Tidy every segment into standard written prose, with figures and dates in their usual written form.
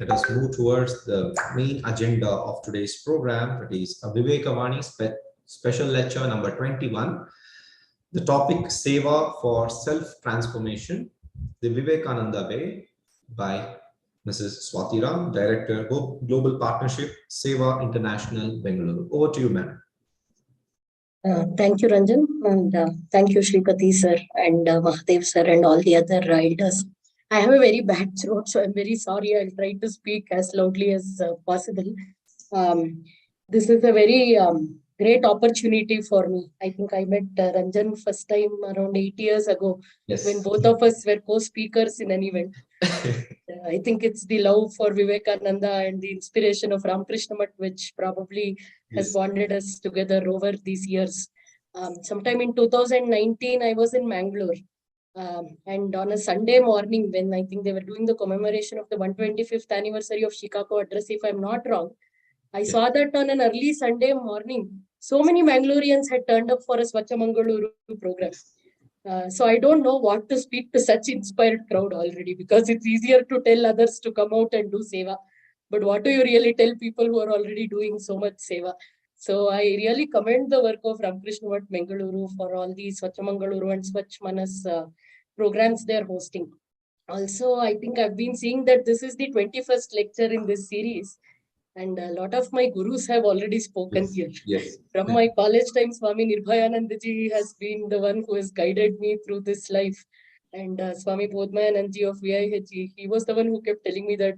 Let us move towards the main agenda of today's program. That is a Viveka Vani special lecture number 21. The topic Seva for Self-Transformation, the Vivekananda Way by Mrs. Swati Ram, Director, Global Partnership, Seva International, Bengaluru. Over to you, ma'am. Thank you, Ranjan, and thank you, Shripati sir, and Mahadev sir, and all the other elders. I have a very bad throat, so I'm very sorry. I'll try to speak as loudly as possible. This is a very great opportunity for me. I think I met Ranjan first time around 8 years ago, when both of us were co-speakers in an event. I think it's the love for Vivekananda and the inspiration of Ramakrishna Math which probably has bonded us together over these years. Sometime in 2019, I was in Mangalore. And on a Sunday morning, when I think they were doing the commemoration of the 125th anniversary of Chicago Address, if I'm not wrong, I saw that on an early Sunday morning, so many Mangaloreans had turned up for a Swacha Mangalore program. So I don't know what to speak to such inspired crowd already, because it's easier to tell others to come out and do Seva. But what do you really tell people who are already doing so much Seva? So I really commend the work of Ramakrishna Math Bengaluru for all these Swacha Mangaluru and Swachh Manas programs they're hosting. Also, I think I've been seeing that this is the 21st lecture in this series. And a lot of my gurus have already spoken here. From my college time, Swami Nirbhayanandaji has been the one who has guided me through this life. And Swami Bodhmayanandji of VIHG, he was the one who kept telling me that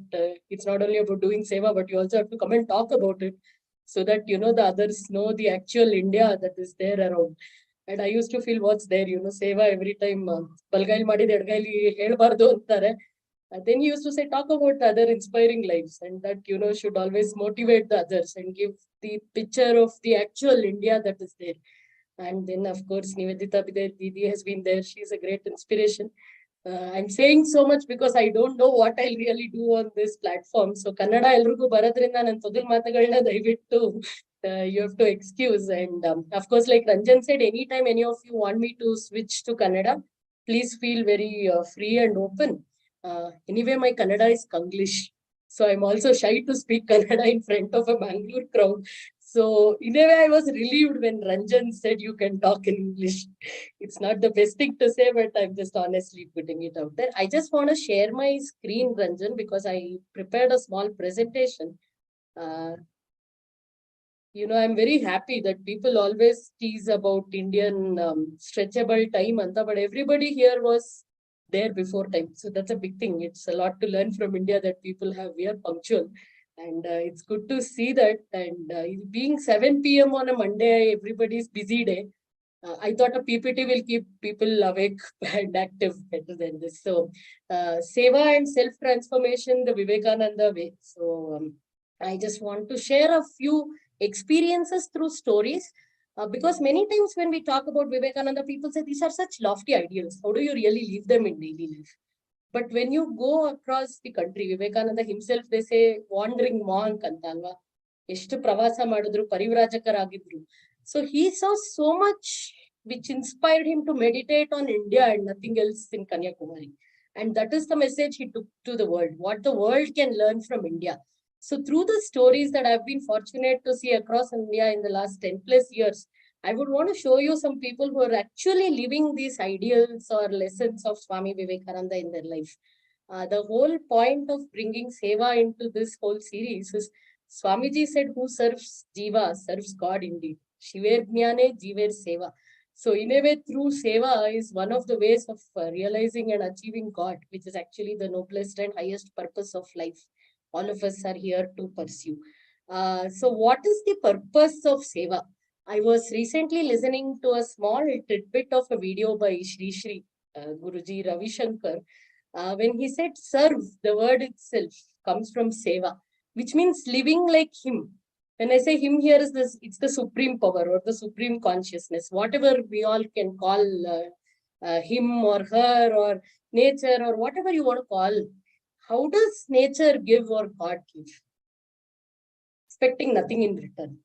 it's not only about doing Seva, but you also have to come and talk about it, so that, you know, the others know the actual India that is there around. And I used to feel, what's there, you know, Seva every time, Balgail Madi Edgaili Helbardo antare. Then he used to say, talk about other inspiring lives, and that, you know, should always motivate the others and give the picture of the actual India that is there. And then, of course, Nivedita Didi has been there. She's a great inspiration. I'm saying so much because I don't know what I'll really do on this platform. So, Kannada elrigu baradrinda nan todil maatagalna dayaviಟ್ಟು you have to excuse. And of course, like Ranjan said, anytime any of you want me to switch to Kannada, please feel very free and open. Anyway, my Kannada is Konglish. So I'm also shy to speak Kannada in front of a Mangalore crowd. So in a way, I was relieved when Ranjan said you can talk in English. It's not the best thing to say, but I'm just honestly putting it out there. I just want to share my screen, Ranjan, because I prepared a small presentation. You know, I'm very happy that people always tease about Indian stretchable time, but everybody here was there before time. So that's a big thing. It's a lot to learn from India that people have. We are punctual. And it's good to see that. And being 7 p.m. on a Monday, everybody's busy day. I thought a PPT will keep people awake and active better than this. So Seva and self-transformation, the Vivekananda way. So I just want to share a few experiences through stories. Because many times when we talk about Vivekananda, people say these are such lofty ideals. How do you really live them in daily life? But when you go across the country, Vivekananda himself, they say, wandering monk antalva. Eshtu pravasa madidru, parivrajakaರಾಗಿದ್ರು. So he saw so much which inspired him to meditate on India and nothing else in Kanyakumari. And that is the message he took to the world, what the world can learn from India. So through the stories that I've been fortunate to see across India in the last 10 plus years, I would want to show you some people who are actually living these ideals or lessons of Swami Vivekananda in their life. The whole point of bringing Seva into this whole series is Swamiji said, who serves Jiva serves God indeed. Shiver Jnane, Jiver Seva. So in a way, through Seva is one of the ways of realizing and achieving God, which is actually the noblest and highest purpose of life. All of us are here to pursue. So what is the purpose of Seva? I was recently listening to a small tidbit of a video by Shri Guruji Ravi Shankar. When he said serve, the word itself comes from Seva, which means living like him. When I say him here, is this, it's the supreme power or the supreme consciousness, whatever we all can call him or her or nature or whatever you want to call. How does nature give or God give? Expecting nothing in return.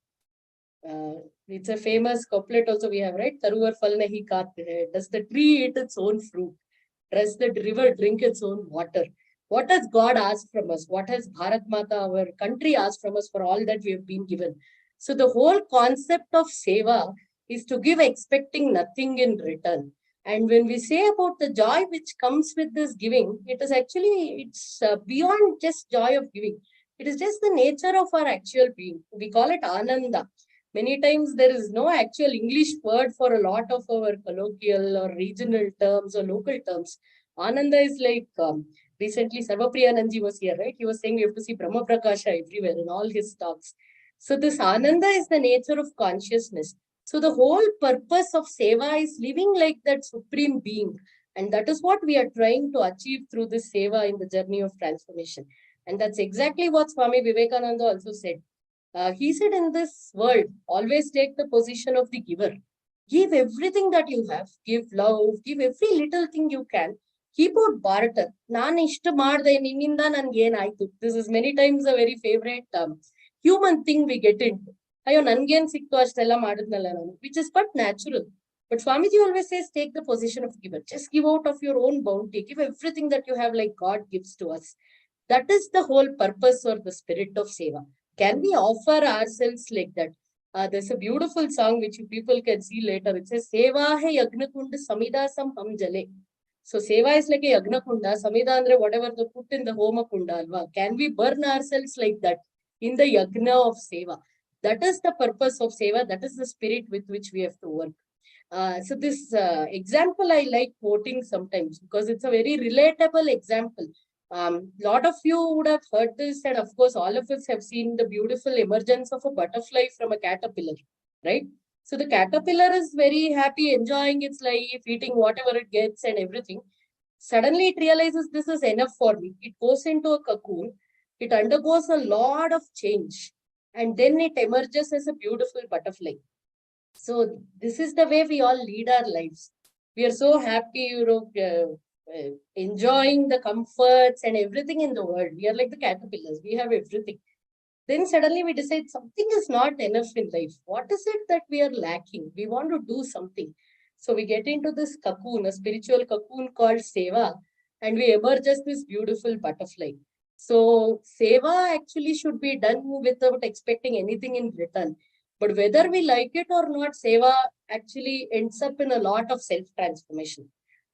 It's a famous couplet also we have, right? Taruvar phal nahi kaatte hai. Does the tree eat its own fruit? Does the river drink its own water? What has God asked from us? What has Bharat Mata, our country, asked from us for all that we have been given? So the whole concept of Seva is to give expecting nothing in return. And when we say about the joy which comes with this giving, it is actually, it's beyond just joy of giving. It is just the nature of our actual being. We call it Ananda. Many times there is no actual English word for a lot of our colloquial or regional terms or local terms. Ananda is like, recently Sarvapriyananji was here, right? He was saying we have to see Brahma Prakasha everywhere in all his talks. So this Ananda is the nature of consciousness. So the whole purpose of Seva is living like that supreme being. And that is what we are trying to achieve through this Seva in the journey of transformation. And that's exactly what Swami Vivekananda also said. He said, in this world, always take the position of the giver. Give everything that you have. Give love. Give every little thing you can. Keep out barter. This is many times a very favorite human thing we get into. Which is but natural. But Swamiji always says, take the position of giver. Just give out of your own bounty. Give everything that you have like God gives to us. That is the whole purpose or the spirit of Seva. Can we offer ourselves like that? There's a beautiful song which you people can see later. It says, Seva hai yagna kund samidasam ham jale. So Seva is like a yagna kunda. Samida andre whatever they put in the homa kunda. Alva. Can we burn ourselves like that in the yagna of Seva? That is the purpose of Seva. That is the spirit with which we have to work. So this example I like quoting sometimes because it's a very relatable example. Lot of you would have heard this, and of course, all of us have seen the beautiful emergence of a butterfly from a caterpillar, right? So the caterpillar is very happy, enjoying its life, eating whatever it gets and everything. Suddenly, it realizes this is enough for me. It goes into a cocoon. It undergoes a lot of change, and then it emerges as a beautiful butterfly. So this is the way we all lead our lives. We are so happy, enjoying the comforts and everything in the world. We are like the caterpillars. We have everything. Then suddenly we decide something is not enough in life. What is it that we are lacking? We want to do something. So we get into this cocoon, a spiritual cocoon called Seva, and we emerge as this beautiful butterfly. So Seva actually should be done without expecting anything in return. But whether we like it or not, Seva actually ends up in a lot of self-transformation.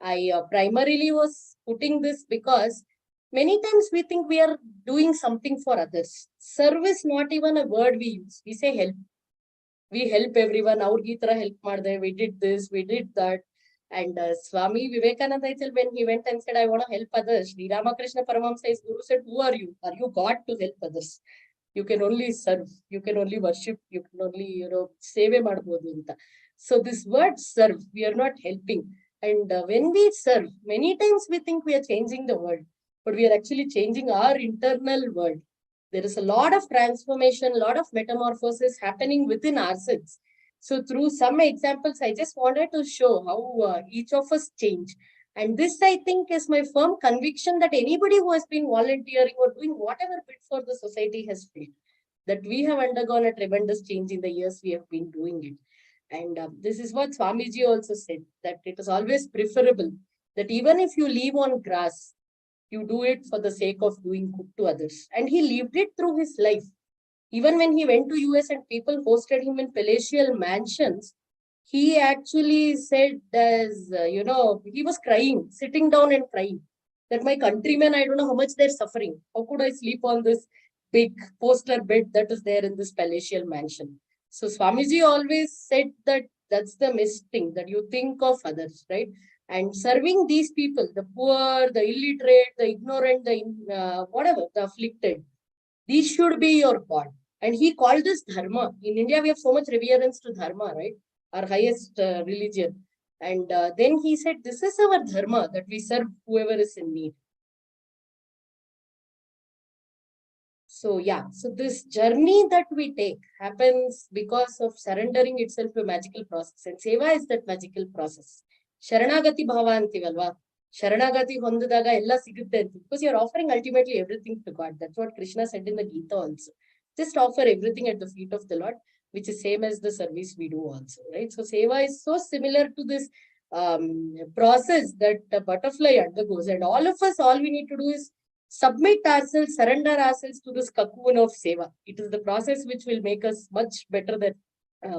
I primarily was putting this because many times we think we are doing something for others. Service, not even a word we use. We say help. We help everyone. Our Gitra help madde. We did this, we did that. And Swami Vivekananda itself, when he went and said, I want to help others, Sri Ramakrishna Paramahamsa, his Guru, said, who are you? Are you God to help others? You can only serve, you can only worship, you can only, save madbodu. So this word serve, we are not helping. And when we serve, many times we think we are changing the world, but we are actually changing our internal world. There is a lot of transformation, a lot of metamorphosis happening within ourselves. So through some examples, I just wanted to show how each of us change. And this, I think, is my firm conviction that anybody who has been volunteering or doing whatever bit for the society has felt, that we have undergone a tremendous change in the years we have been doing it. And this is what Swamiji also said, that it is always preferable that even if you live on grass, you do it for the sake of doing good to others. And he lived it through his life. Even when he went to US and people hosted him in palatial mansions, he actually said, as he was crying, sitting down and crying, that my countrymen, I don't know how much they're suffering. How could I sleep on this big poster bed that is there in this palatial mansion? So Swamiji always said that that's the missing thing, that you think of others, right? And serving these people, the poor, the illiterate, the ignorant, the whatever, the afflicted, these should be your God. And he called this dharma. In India, we have so much reverence to dharma, right? Our highest religion. And then he said, this is our dharma, that we serve whoever is in need. So yeah, so this journey that we take happens because of surrendering itself to a magical process. And Seva is that magical process. Sharanagati bhava antivalva. Sharanagati hondidaga ella sigutte, because you're offering ultimately everything to God. That's what Krishna said in the Gita also. Just offer everything at the feet of the Lord, which is same as the service we do also, right? So Seva is so similar to this process that the butterfly undergoes. And all of us, all we need to do is submit ourselves, surrender ourselves to this cocoon of Seva. It is the process which will make us much better than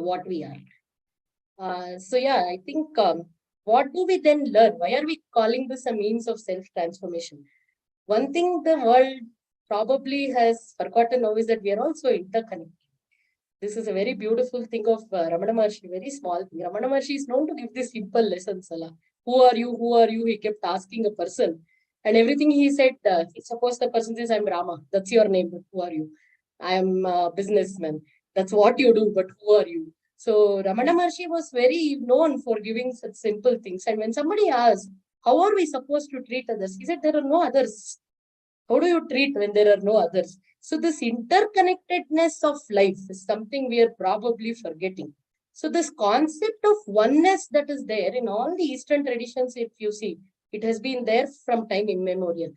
what we are. So yeah, I think what do we then learn? Why are we calling this a means of self-transformation? One thing the world probably has forgotten now is that we are also interconnected. This is a very beautiful thing of Ramana Maharshi, very small thing. Ramana Maharshi is known to give this simple lesson, Salah. Who are you? Who are you? He kept asking a person. And everything he said, suppose the person says, I'm Rama. That's your name, but who are you? I am a businessman. That's what you do, but who are you? So Ramana Maharshi was very known for giving such simple things. And when somebody asked, how are we supposed to treat others? He said, there are no others. How do you treat when there are no others? So this interconnectedness of life is something we are probably forgetting. So this concept of oneness that is there in all the Eastern traditions, if you see, it has been there from time immemorial.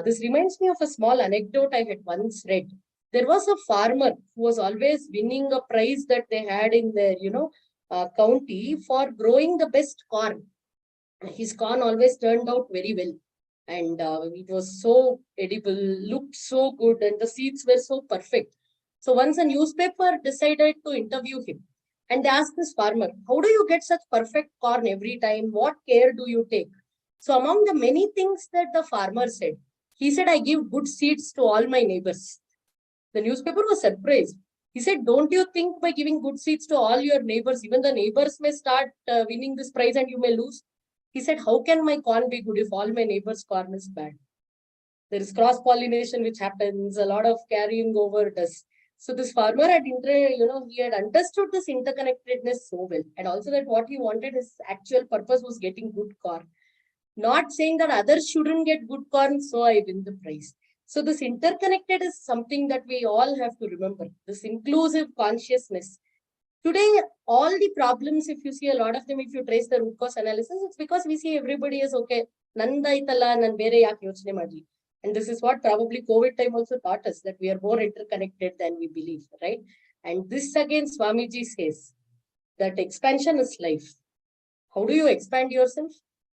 This reminds me of a small anecdote I had once read. There was a farmer who was always winning a prize that they had in their, county for growing the best corn. His corn always turned out very well. And it was so edible, looked so good, and the seeds were so perfect. So once a newspaper decided to interview him, and they asked this farmer, how do you get such perfect corn every time? What care do you take? So among the many things that the farmer said, he said, I give good seeds to all my neighbors. The newspaper was surprised. He said, don't you think by giving good seeds to all your neighbors, even the neighbors may start winning this prize and you may lose? He said, how can my corn be good if all my neighbors' corn is bad? There is cross-pollination which happens, a lot of carrying over does. So this farmer had, he had understood this interconnectedness so well. And also that what he wanted, his actual purpose was getting good corn. Not saying that others shouldn't get good corn, so I win the prize. So this interconnected is something that we all have to remember. This inclusive consciousness. Today, all the problems, if you see a lot of them, if you trace the root cause analysis, it's because we see everybody is okay. And this is what probably COVID time also taught us, that we are more interconnected than we believe, right? And this again, Swamiji says that expansion is life. How do you expand yourself?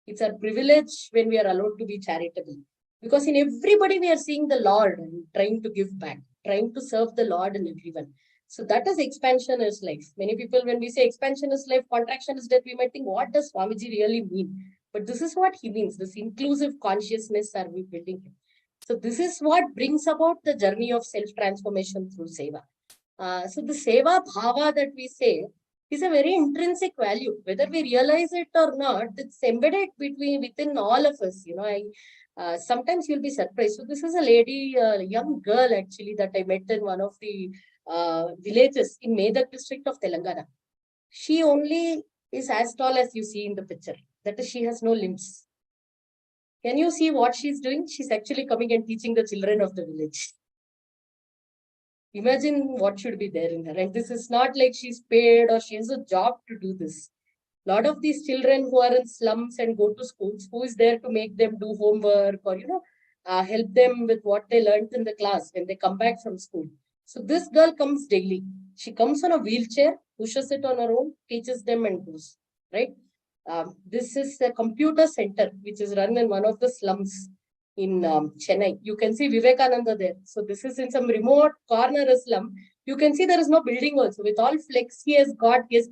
It's a privilege when we are allowed to be charitable. Because in everybody, we are seeing the Lord and trying to give back, trying to serve the Lord in everyone. So that is expansion is life. Many people, when we say expansion is life, contraction is death, we might think, what does Swamiji really mean? But this is what he means. This inclusive consciousness are we building him. So this is what brings about the journey of self-transformation through Seva. So the Seva Bhava that we say is a very intrinsic value. Whether we realize it or not, it's embedded within all of us. Sometimes you'll be surprised. So this is a lady, a young girl actually that I met in one of the villages in Medak district of Telangana. She only is as tall as you see in the picture. That is, she has no limbs. Can you see what she's doing? She's actually coming and teaching the children of the village. Imagine what should be there in her. And this is not like she's paid or she has a job to do this. A lot of these children who are in slums and go to schools, who is there to make them do homework or, help them with what they learned in the class when they come back from school. So this girl comes daily. She comes on a wheelchair, pushes it on her own, teaches them and goes, right? This is a computer center, which is run in one of the slums in Chennai. You can see Vivekananda there. So this is in some remote corner of slum. You can see there is no building also. With all flex he has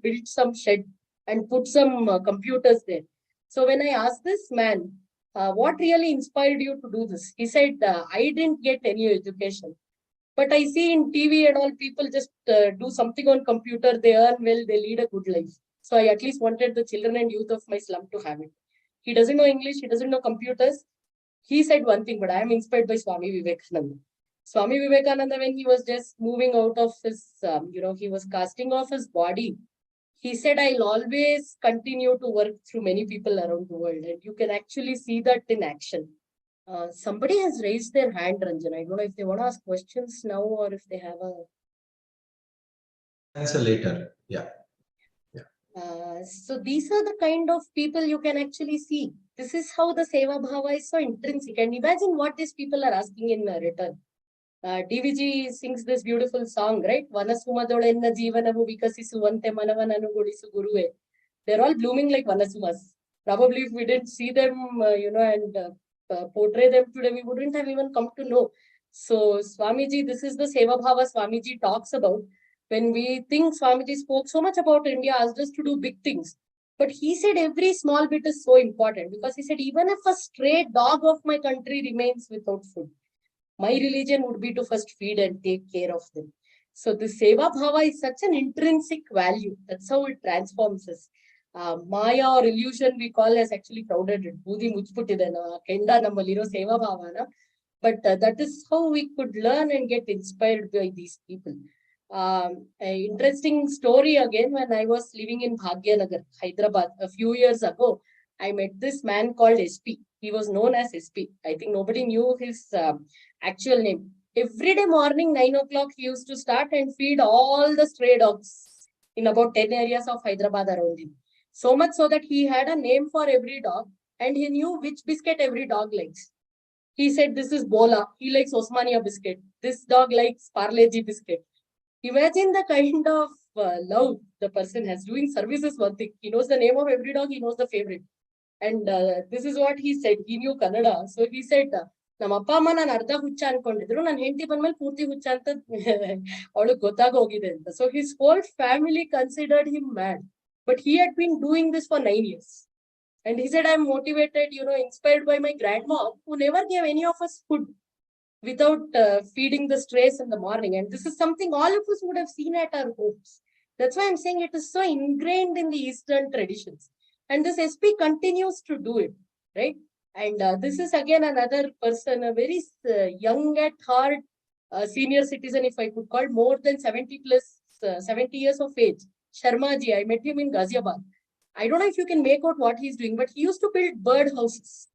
built some shed and put some computers there. So when I asked this man, what really inspired you to do this? He said, I didn't get any education. But I see in TV and all, people just do something on computer, they earn well, they lead a good life. So I at least wanted the children and youth of my slum to have it. He doesn't know English, he doesn't know computers. He said one thing, but I am inspired by Swami Vivekananda. Swami Vivekananda, when he was just moving out of his, he was casting off his body. He said, I'll always continue to work through many people around the world. And you can actually see that in action. Somebody has raised their hand, Ranjan. I don't know if they want to ask questions now or if they have a... Answer later. Yeah. So these are the kind of people you can actually see. This is how the Seva Bhava is so intrinsic. And imagine what these people are asking in return. DVG sings this beautiful song, right? Vanasumadolenna jeevanamu vikasisuvante manavananu godisu guruve. They're all blooming like vanasumas. Probably if we didn't see them, and portray them today, we wouldn't have even come to know. So Swamiji, this is the Seva Bhava Swamiji talks about. When we think Swamiji spoke so much about India, asked us to do big things. But he said every small bit is so important, because he said, even if a stray dog of my country remains without food, my religion would be to first feed and take care of them. So the Seva Bhava is such an intrinsic value. That's how it transforms us. Maya or illusion we call as actually crowded it. Budi mujputidana, kenda namaliro Seva Bhavana. But that is how we could learn and get inspired by these people. An interesting story again, when I was living in Bhagyanagar, Hyderabad, a few years ago, I met this man called SP. He was known as SP. I think nobody knew his actual name. Every day morning, 9 o'clock, he used to start and feed all the stray dogs in about 10 areas of Hyderabad around him. So much so that he had a name for every dog, and he knew which biscuit every dog likes. He said, this is Bola. He likes Osmania biscuit. This dog likes Parle-G biscuit. Imagine the kind of love the person has. Doing service is one thing. He knows the name of every dog. He knows the favorite. And this is what he said. He knew Kannada. So he said, ನಮ್ಮ ಅಪ್ಪ ಅಮ್ಮ ನಾನು ಅರ್ಧ ಹುಚ್ಚ ಅನ್ಕೊಂಡಿದ್ರು, ನನ್ನ ಹೆಂಡತಿ ಬಂದ್ಮೇಲೆ ಪೂರ್ತಿ ಹುಚ್ಚ ಅಂತ ಅವಳಿಗೆ ಗೊತ್ತಾಗೋಗಿದೆ ಅಂತ. So his whole family considered him mad. But he had been doing this for 9 years. And he said, I'm motivated, inspired by my grandma, who never gave any of us food without feeding the strays in the morning. And this is something all of us would have seen at our homes. That's why I'm saying it is so ingrained in the Eastern traditions. And this SP continues to do it, right? And this is again another person, a very young at heart, senior citizen, if I could call, more than 70 plus, 70 years of age. Sharma ji, I met him in Ghaziabad. I don't know if you can make out what he's doing, but he used to build bird houses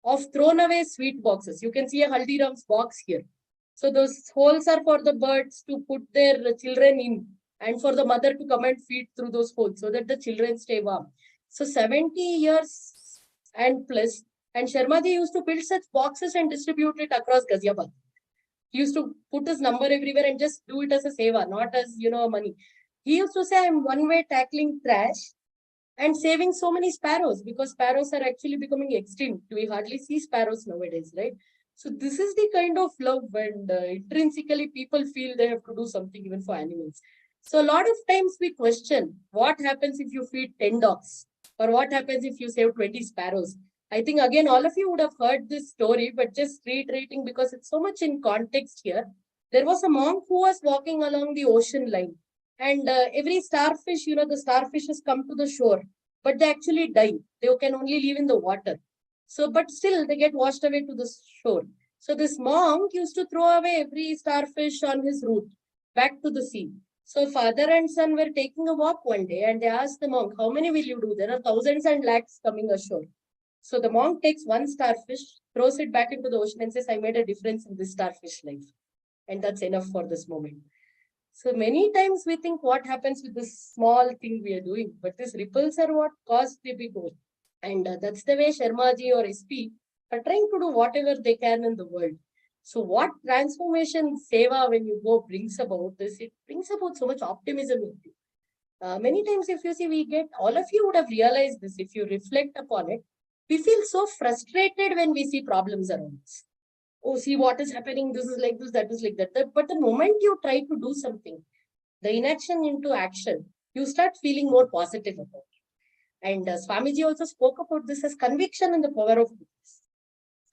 of thrown away sweet boxes. You can see a Haldiram's box here. So those holes are for the birds to put their children in, and for the mother to come and feed through those holes so that the children stay warm. So 70 years and plus, and Sharmaji used to build such boxes and distribute it across Ghaziabad. He used to put his number everywhere and just do it as a seva, not as, money. He used to say, I'm one way tackling trash and saving so many sparrows, because sparrows are actually becoming extinct. We hardly see sparrows nowadays, right? So this is the kind of love, and intrinsically people feel they have to do something even for animals. So a lot of times we question what happens if you feed 10 dogs, or what happens if you save 20 sparrows. I think again, all of you would have heard this story, but just reiterating because it's so much in context here. There was a monk who was walking along the ocean line, and every starfish, the starfishes come to the shore, but they actually die. They can only live in the water. So, but still they get washed away to the shore. So this monk used to throw away every starfish on his route back to the sea. So father and son were taking a walk one day, and they asked the monk, how many will you do? There are thousands and lakhs coming ashore. So the monk takes one starfish, throws it back into the ocean and says, I made a difference in this starfish life. And that's enough for this moment. So many times we think what happens with this small thing we are doing, but these ripples are what cause the big wave. And that's the way Sharmaji or SP are trying to do whatever they can in the world. So what transformation Seva, when you go, brings about this, it brings about so much optimism in you. Many times if you see, all of you would have realized this, if you reflect upon it, we feel so frustrated when we see problems around us. Oh, see what is happening, this is like this, that is like that. But the moment you try to do something, the inaction into action, you start feeling more positive about it. And Swamiji also spoke about this as conviction in the power of goodness.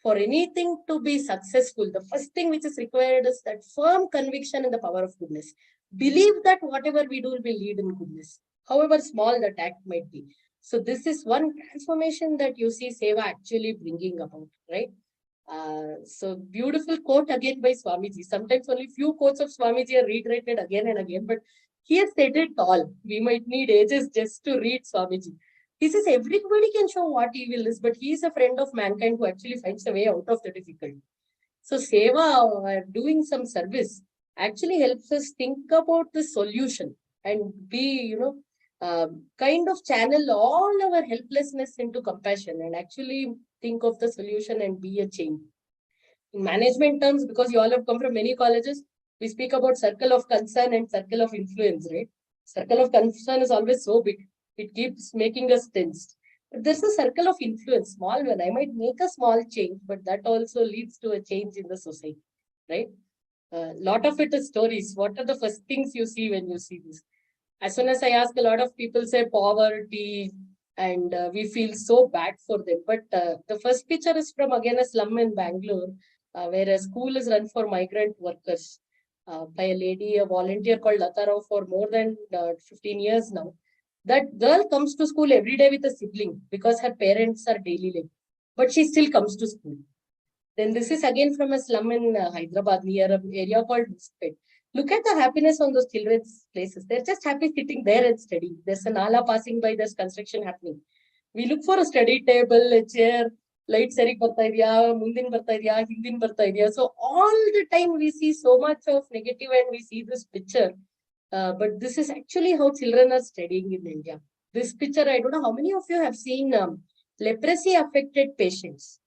For anything to be successful, the first thing which is required is that firm conviction in the power of goodness. Believe that whatever we do will lead in goodness, however small that act might be. So this is one transformation that you see Seva actually bringing about, right? So beautiful quote again by Swamiji. Sometimes only few quotes of Swamiji are reiterated again and again, but he has said it all. We might need ages just to read Swamiji. He says everybody can show what evil is, but he is a friend of mankind who actually finds a way out of the difficulty. So Seva, doing some service, actually helps us think about the solution and be, kind of channel all our helplessness into compassion and actually think of the solution and be a change. In management terms, because you all have come from many colleges, we speak about circle of concern and circle of influence, right? Circle of concern is always so big. It keeps making us tensed. There's a circle of influence, small one. I might make a small change, but that also leads to a change in the society, right? A lot of it is stories. What are the first things you see when you see this? As soon as I ask, a lot of people say poverty, and we feel so bad for them. But the first picture is from again a slum in Bangalore, where a school is run for migrant workers by a lady, a volunteer called Lata Rao for more than 15 years now. That girl comes to school every day with a sibling because her parents are daily late, but she still comes to school. Then this is again from a slum in Hyderabad near an area called Muspet. Look at the happiness on those children's places. They're just happy sitting there and studying. There's an ala passing by, there's construction happening. We look for a study table, a chair, light sari barta idya, mundin barta idya, hindin barta idya. So all the time we see so much of negative and we see this picture. But this is actually how children are studying in India. This picture, I don't know how many of you have seen leprosy affected patients.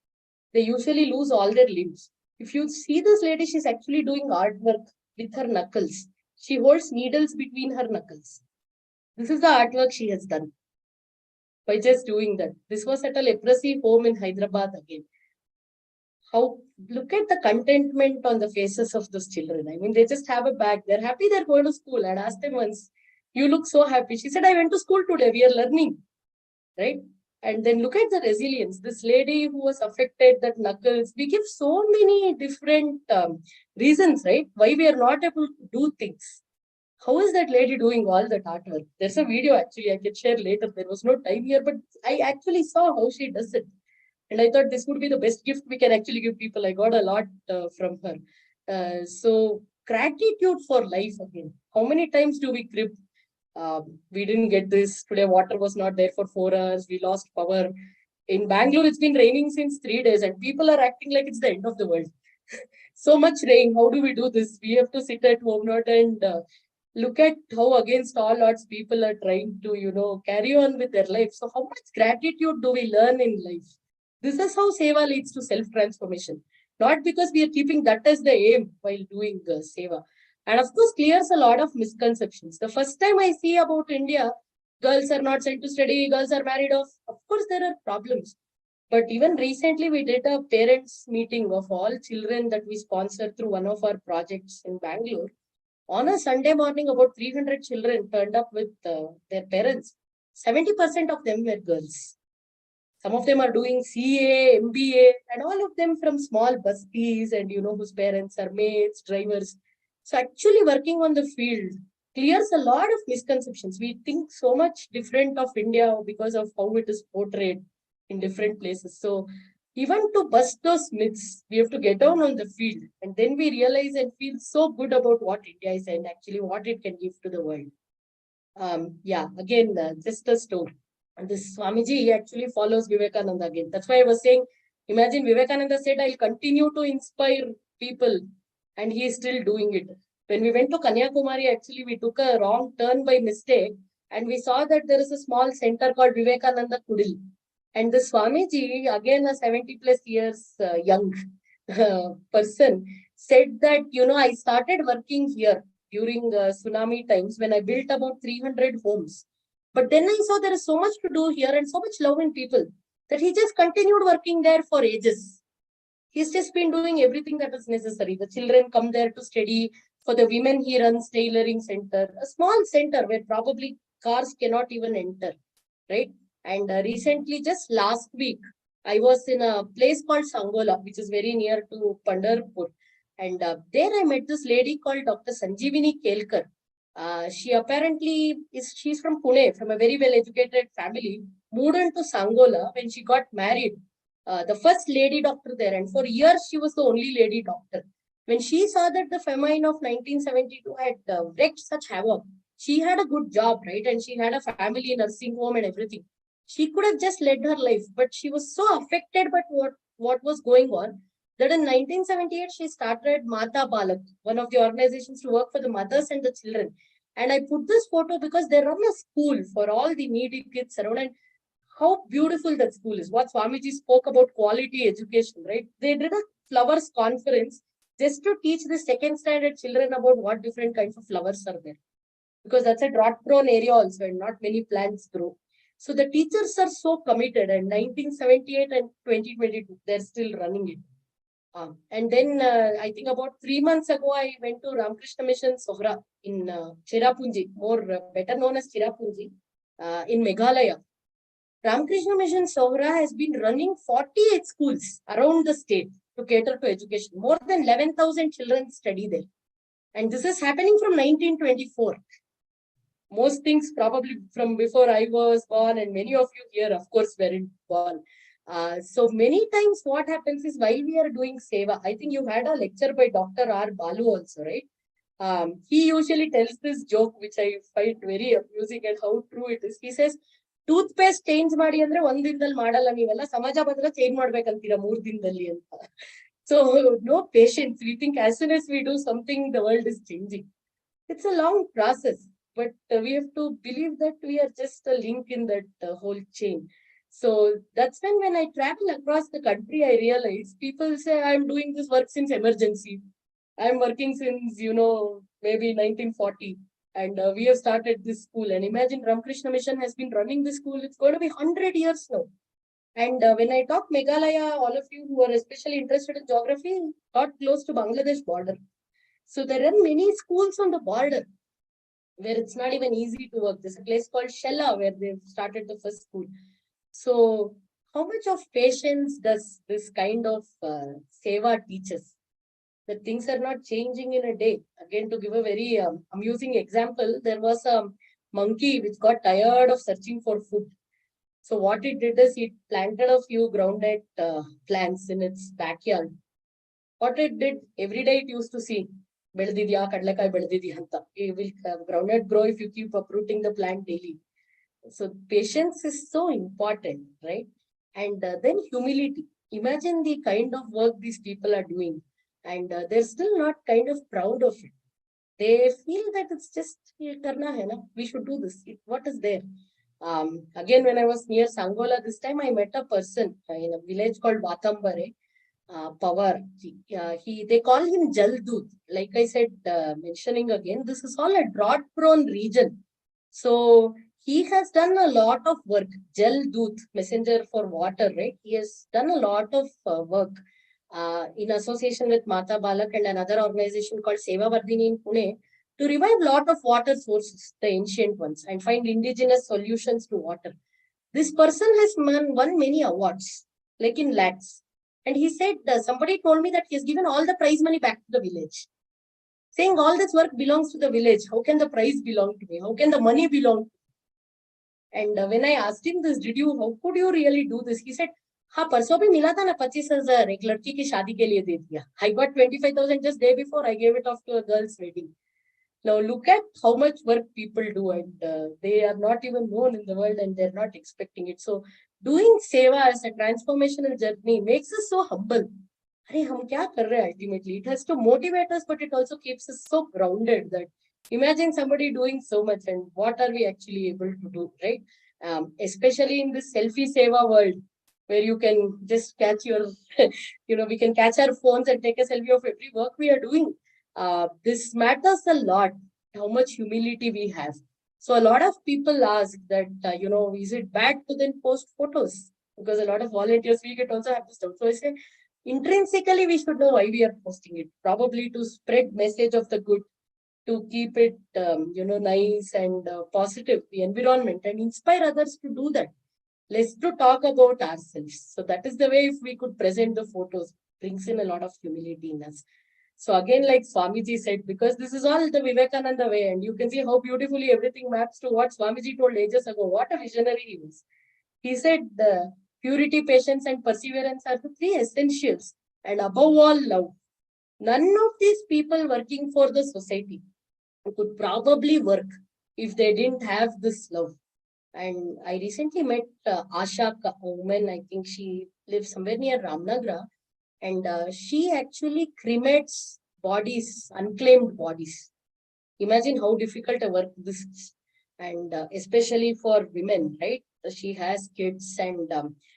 They usually lose all their limbs. If you see this lady, she's actually doing artwork with her knuckles. She holds needles between her knuckles. This is the artwork she has done by just doing that. This was at a leprosy home in Hyderabad again. How, look at the contentment on the faces of those children. I mean, they just have a bag. They're happy they're going to school. I asked them once, you look so happy. She said, I went to school today. We are learning, right? And then look at the resilience. This lady who was affected, that knuckles, we give so many different reasons, right? Why we are not able to do things. How is that lady doing all that artwork? There's a video actually I can share later. There was no time here, but I actually saw how she does it. And I thought this would be the best gift we can actually give people. I got a lot from her. So gratitude for life again. How many times do we crib? We didn't get this. Today, water was not there for 4 hours. We lost power. In Bangalore, it's been raining since 3 days, and people are acting like it's the end of the world. So much rain. How do we do this? We have to sit at home, not and look at how against all odds people are trying to, carry on with their life. So how much gratitude do we learn in life? This is how Seva leads to self-transformation. Not because we are keeping that as the aim while doing Seva. And of course, clears a lot of misconceptions. The first time I see about India, girls are not sent to study, girls are married off. Of course, there are problems. But even recently, we did a parents meeting of all children that we sponsor through one of our projects in Bangalore. On a Sunday morning, about 300 children turned up with their parents. 70% of them were girls. Some of them are doing CA, MBA, and all of them from small busties and, whose parents are maids, drivers. So actually working on the field clears a lot of misconceptions. We think so much different of India because of how it is portrayed in different places. So even to bust those myths, we have to get down on the field. And then we realize and feel so good about what India is and actually what it can give to the world. Again, just a story. And this Swamiji, he actually follows Vivekananda again. That's why I was saying, imagine Vivekananda said, I'll continue to inspire people. And he is still doing it. When we went to Kanyakumari, actually, we took a wrong turn by mistake. And we saw that there is a small center called Vivekananda Kudil. And the Swamiji, again a 70 plus years young person, said that, I started working here during tsunami times when I built about 300 homes. But then I saw there is so much to do here and so much love in people that he just continued working there for ages. He's just been doing everything that is necessary. The children come there to study. For the women, he runs tailoring center, a small center where probably cars cannot even enter, right? And recently, just last week, I was in a place called Sangola, which is very near to Pandharpur. And there I met this lady called Dr. Sanjeevini Kelkar. She apparently she's from Pune, from a very well-educated family, moved into Sangola when she got married. The first lady doctor there, and for years she was the only lady doctor. When she saw that the famine of 1972 had wreaked such havoc, she had a good job, right? And she had a family, nursing home and everything. She could have just led her life, but she was so affected by what was going on that in 1978, she started Mata Balak, one of the organizations to work for the mothers and the children. And I put this photo because they run a school for all the needy kids around. And how beautiful that school is. What Swamiji spoke about quality education, right? They did a flowers conference just to teach the second standard children about what different kinds of flowers are there. Because that's a drought prone area also and not many plants grow. So the teachers are so committed, and 1978 and 2022, they're still running it. And then I think about 3 months ago, I went to Ramakrishna Mission Sohra in Cherrapunji, better known as Cherrapunji, in Meghalaya. Ramakrishna Mission Sohra has been running 48 schools around the state to cater to education. More than 11,000 children study there. And this is happening from 1924. Most things probably from before I was born, and many of you here, of course, weren't born. So many times what happens is, while we are doing Seva, I think you had a lecture by Dr. R. Balu also, right? He usually tells this joke, which I find very amusing and how true it is. He says, tooth change ಮಾಡಿ ಅಂದ್ರೆ ಒಂದ್ ದಿನದಲ್ಲಿ ಮಾಡಲ್ಲ, ನೀವೆಲ್ಲ ಸಮಾಜ ಬದಲ change ಮಾಡ್ಬೇಕಂತೀರಾ 3 ದಿನದಲ್ಲಿ ಅಂತ. So no patience. We think as soon as we do something, the world is changing. It's a long process, but we have to believe that we are just a link in that whole chain. So that's when I travel across the country, I realize people say, I'm doing this work since emergency. I'm working since, maybe 1940. And we have started this school. And imagine Ramakrishna Mission has been running this school. It's going to be 100 years now. And when I talk Meghalaya, all of you who are especially interested in geography, got close to Bangladesh border. So there are many schools on the border where it's not even easy to work. There's a place called Shella where they've started the first school. So how much of patience does this kind of Seva teach us? That things are not changing in a day. Again, to give a very amusing example, there was a monkey which got tired of searching for food. So what it did is it planted a few groundnut plants in its backyard. What it did, every day it used to see, ಬೆಳೆದಿದ್ಯಾ ಕಡಲೆಕಾಯಿ ಬೆಳೆದಿದ್ಯಾ ಅಂತ. It will groundnut grow if you keep uprooting the plant daily. So patience is so important, right? And then humility. Imagine the kind of work these people are doing. And they're still not kind of proud of it. They feel that it's just, karna hai na, we should do this. What is there? Again, when I was near Sangola, this time I met a person in a village called Vatambare, Pawar. They call him Jaldut. Like I said, mentioning again, this is all a drought-prone region. So he has done a lot of work. Jaldut, messenger for water, right? He has done a lot of work. In association with Mata Balak and another organization called Seva in Pune, to revive lot of water sources, the ancient ones, and find indigenous solutions to water. This person has won many awards, like in lakhs. And he said, somebody told me that he has given all the prize money back to the village, saying all this work belongs to the village. How can the prize belong to me? How can the money belong to me? And when I asked him this, how could you really do this? He said, हाँ परसों भी मिला था ना 25,000 एक लड़की की शादी के लिए दे दिया. I got 25,000 just day before. I gave it off to a girl's wedding. Now look at how much work people do, and they are not even known in the world, and they're not expecting it. So doing Seva as a transformational journey makes us so humble. अरे हम क्या कर रहे हैं ultimately? It has to motivate us, but it also keeps us so grounded that imagine somebody doing so much, and what are we actually able to do, right? Especially in this selfie Seva world, where you can just catch your, we can catch our phones and take a selfie of every work we are doing. This matters a lot, how much humility we have. So a lot of people ask that, is it bad to then post photos? Because a lot of volunteers, we get also have this doubt. So I say, intrinsically, we should know why we are posting it. Probably to spread message of the good, to keep it, nice and positive, the environment, and inspire others to do that. Let's to talk about ourselves. So that is the way, if we could present the photos, brings in a lot of humility in us. So again, like Swamiji said, because this is all the Vivekananda way, and you can see how beautifully everything maps to what Swamiji told ages ago. What a visionary he was. He said the purity, patience, and perseverance are the 3 essentials, and above all, love. None of these people working for the society could probably work if they didn't have this love. And I recently met Asha, a woman, I think she lives somewhere near Ramnagra, and she actually cremates bodies, unclaimed bodies. Imagine how difficult a work this is. And especially for women, right? She has kids, and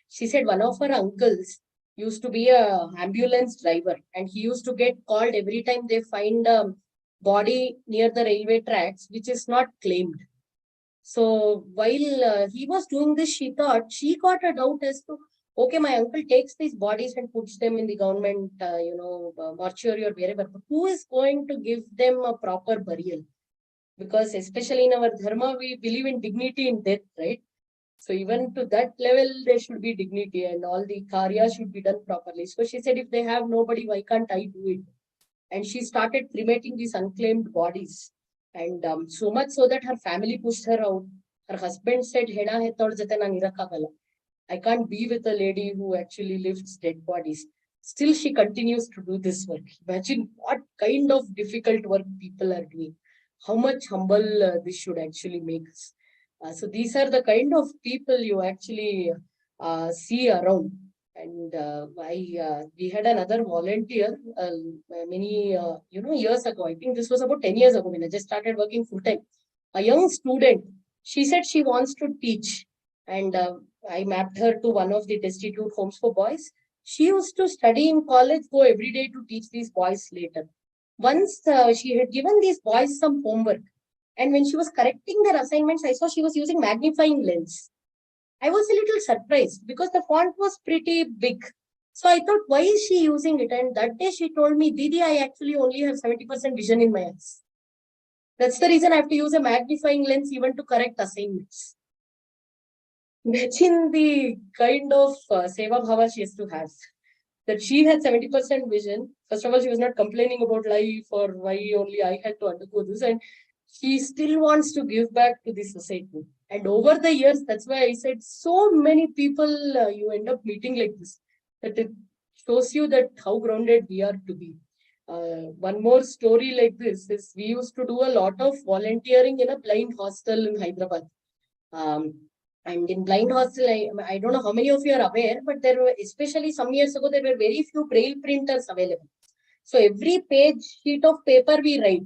she said one of her uncles used to be a ambulance driver, and he used to get called every time they find a body near the railway tracks, which is not claimed. So while he was doing this, she thought, she got a doubt as to, okay, my uncle takes these bodies and puts them in the government, mortuary or wherever. But who is going to give them a proper burial? Because especially in our dharma, we believe in dignity in death, right? So even to that level, there should be dignity and all the karya should be done properly. So she said, if they have nobody, why can't I do it? And she started cremating these unclaimed bodies. And so much so that her family pushed her out. Her husband said, Hena hetod jate naan irakagala. I can't be with a lady who actually lifts dead bodies. Still, she continues to do this work. Imagine what kind of difficult work people are doing. How much humble this should actually make us. So these are the kind of people you actually see around. And we had another volunteer many years ago. I think this was about 10 years ago when I just started working full time. A young student. She said she wants to teach, and I mapped her to one of the destitute homes for boys. She used to study in college, go every day to teach these boys later. Once she had given these boys some homework, and when she was correcting their assignments, I saw she was using magnifying lens. I was a little surprised because the font was pretty big. So I thought, why is she using it? And that day she told me, Didi, I actually only have 70% vision in my eyes. That's the reason I have to use a magnifying lens even to correct assignments. Imagine the kind of Seva Bhava she used to have. That she had 70% vision. First of all, she was not complaining about life or why only I had to undergo this. And she still wants to give back to the society. And over the years, that's why I said so many people you end up meeting like this. That it shows you that how grounded we are to be. One more story like this is we used to do a lot of volunteering in a blind hostel in Hyderabad. And in blind hostel, I don't know how many of you are aware, but there were, especially some years ago, there were very few braille printers available. So every page sheet of paper we write,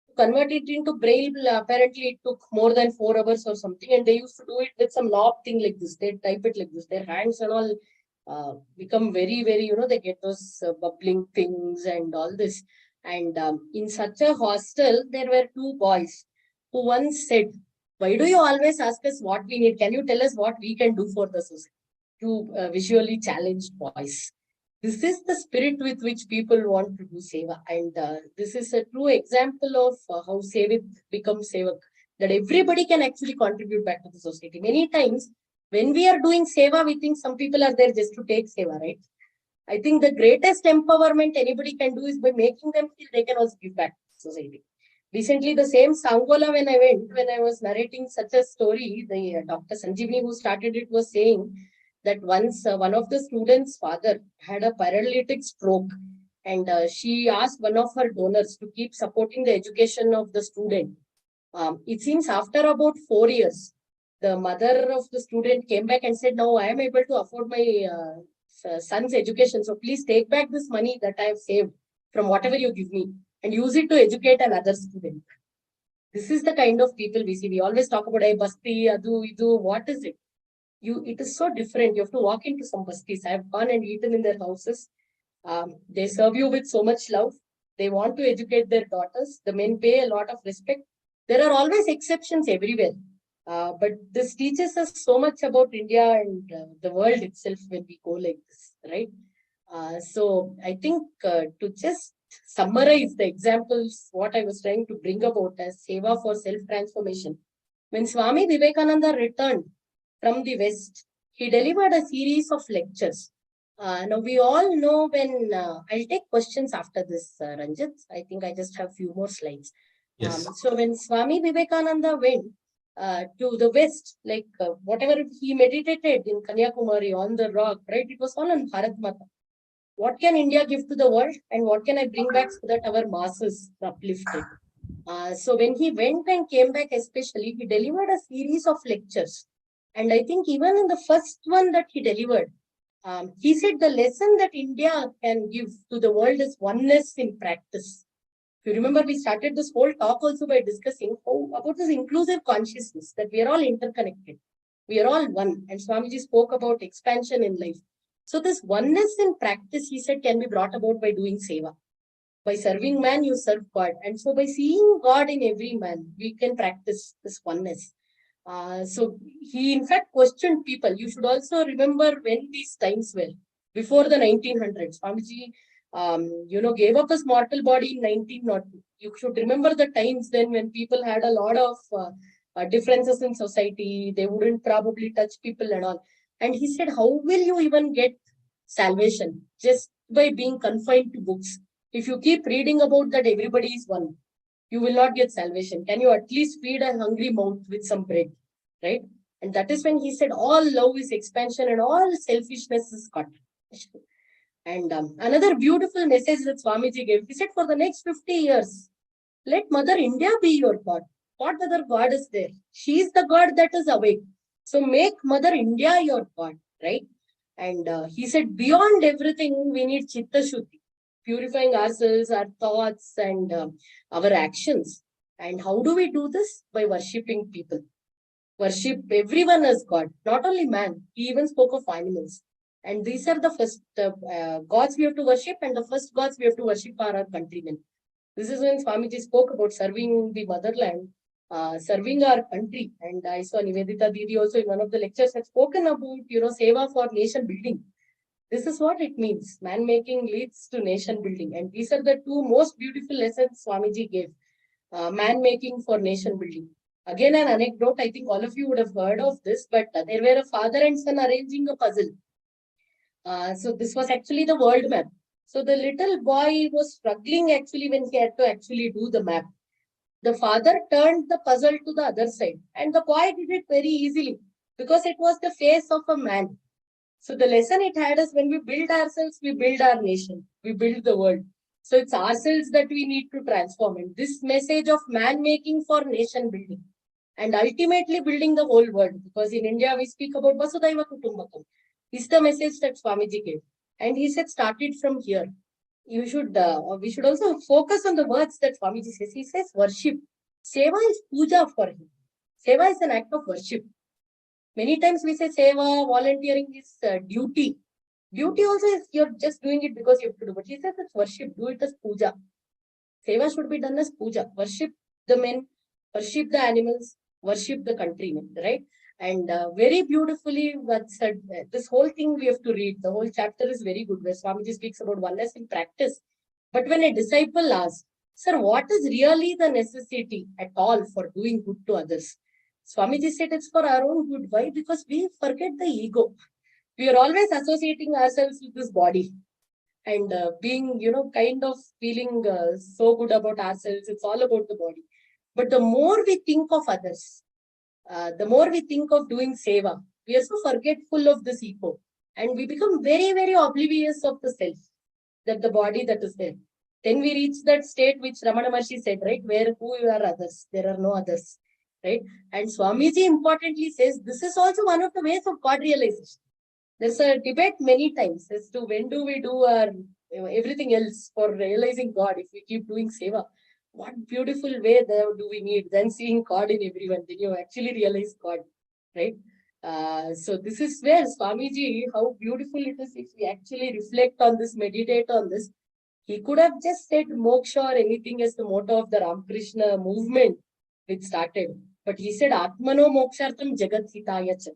to convert it into braille, apparently it took more than 4 hours or something. And they used to do it with some knob thing like this. They type it like this. Their hands and all become very, very, they get those bubbling things and all this. And in such a hostel, there were 2 boys who once said, why do you always ask us what we need? Can you tell us what we can do for the society? To visually challenged boys. This is the spirit with which people want to do Seva. And this is a true example of how Sevik becomes Sevak. That everybody can actually contribute back to the society. Many times, when we are doing Seva, we think some people are there just to take Seva, right? I think the greatest empowerment anybody can do is by making them feel they can also give back to society. Recently, the same Sangola, when I was narrating such a story, the Dr. Sanjeevani who started it was saying that once one of the students' father had a paralytic stroke, and she asked one of her donors to keep supporting the education of the student. It seems after about 4 years, the mother of the student came back and said, now I am able to afford my son's education. So please take back this money that I have saved from whatever you give me and use it to educate another student. This is the kind of people we see. We always talk about, hey, basti, adu, idu, what is it? It is so different. You have to walk into some bastis. I have gone and eaten in their houses. They serve you with so much love. They want to educate their daughters. The men pay a lot of respect. There are always exceptions everywhere. But this teaches us so much about India and the world itself when we go like this, right? So I think to just summarize the examples, what I was trying to bring about as Seva for self-transformation. When Swami Vivekananda returned from the West, he delivered a series of lectures. Now we all know when, I'll take questions after this, Ranjit. I think I just have few more slides. Yes. So when Swami Vivekananda went to the West, like whatever he meditated in Kanyakumari on the rock, right? It was all on Bharat Mata. What can India give to the world and what can I bring back so that our masses are uplifted? So when he went and came back, especially, he delivered a series of lectures. And I think even in the first one that he delivered, he said the lesson that India can give to the world is oneness in practice. If you remember, we started this whole talk also by discussing about this inclusive consciousness, that we are all interconnected. We are all one. And Swamiji spoke about expansion in life. So this oneness in practice, he said, can be brought about by doing Seva. By serving man, you serve God. And so by seeing God in every man, we can practice this oneness. So he in fact questioned people. You should also remember when these times were before the 1900s. Swamiji, gave up his mortal body in 1902. You should remember the times then when people had a lot of differences in society. They wouldn't probably touch people and all. And he said, how will you even get salvation just by being confined to books? If you keep reading about that everybody is one, you will not get salvation. Can you at least feed a hungry mouth with some bread? Right? And that is when he said, all love is expansion and all selfishness is contradiction. And another beautiful message that Swamiji gave, he said, for the next 50 years, let Mother India be your God. What other God is there? She is the God that is awake. So make Mother India your God, right? And he said, beyond everything, we need Chitta Shuddhi, purifying ourselves, our thoughts, and our actions. And how do we do this? By worshipping people. Worship everyone as God, not only man. He even spoke of animals. And these are the first gods we have to worship, and the first gods we have to worship are our countrymen. This is when Swamiji spoke about serving the motherland, serving our country. And I saw Nivedita Didi also in one of the lectures had spoken about, Seva for nation building. This is what it means. Man making leads to nation building. And these are the two most beautiful lessons Swamiji gave. Man making for nation building. Again, an anecdote, I think all of you would have heard of this, but there were a father and son arranging a puzzle. So this was actually the world map. So the little boy was struggling actually when he had to actually do the map. The father turned the puzzle to the other side and the boy did it very easily because it was the face of a man. So the lesson it had is when we build ourselves, we build our nation, we build the world. So it's ourselves that we need to transform. And this message of man making for nation building and ultimately building the whole world, because in India we speak about Vasudhaiva Kutumbakam, is the message that Swamiji gave. And he said, start it from here. We should also focus on the words that Swamiji says. He says worship. Seva is puja for him. Seva is an act of worship. Many times we say Seva, volunteering is duty. Duty also is you're just doing it because you have to do. But he says it's worship. Do it as puja. Seva should be done as puja. Worship the men, worship the animals, worship the countrymen, right? And very beautifully, this whole thing we have to read. The whole chapter is very good, where Swamiji speaks about oneness in practice. But when a disciple asks, sir, what is really the necessity at all for doing good to others? Swamiji said it's for our own good. Why? Because we forget the ego. We are always associating ourselves with this body and being, kind of feeling so good about ourselves. It's all about the body. But the more we think of others, the more we think of doing seva, we are so forgetful of this ego. And we become very, very oblivious of the self, that the body that is there. Then we reach that state which Ramana Maharshi said, right? Where who are others? There are no others, right? And Swamiji importantly says, this is also one of the ways of God realization. There's a debate many times as to when do we do our everything else for realizing God if we keep doing seva. What beautiful way there do we need then seeing God in everyone, then you actually realize God, right? So this is where Swamiji, how beautiful it is if we actually reflect on this, meditate on this. He could have just said moksha or anything as the motto of the Ramakrishna movement which started. But he said Atmano mokshartam jagat hitaya cha.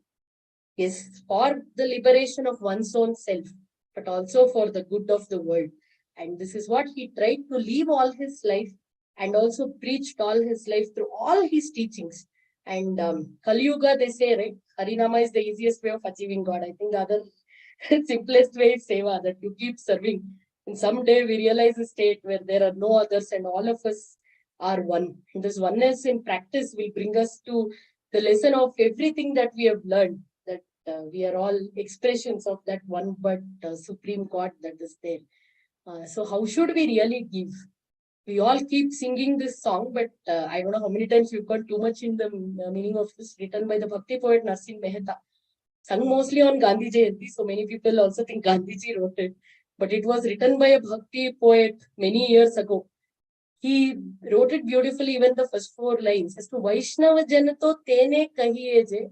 Is for the liberation of one's own self, but also for the good of the world. And this is what he tried to live all his life and also preached all his life through all his teachings. And Kali Yuga, they say, right? Harinama is the easiest way of achieving God. I think the other simplest way is seva, that you keep serving. And someday we realize a state where there are no others and all of us are one. And this oneness in practice will bring us to the lesson of everything that we have learned. We are all expressions of that one but supreme God that is there. So how should we really give? We all keep singing this song, but I don't know how many times we've gone too much in the meaning of this, written by the Bhakti poet Narsin Mehta. Sung mostly on Gandhi Jayanti, so many people also think Gandhiji wrote it. But it was written by a Bhakti poet many years ago. He wrote it beautifully, even the first 4 lines. As to Vaishnava Janato Tene Kahiye Je,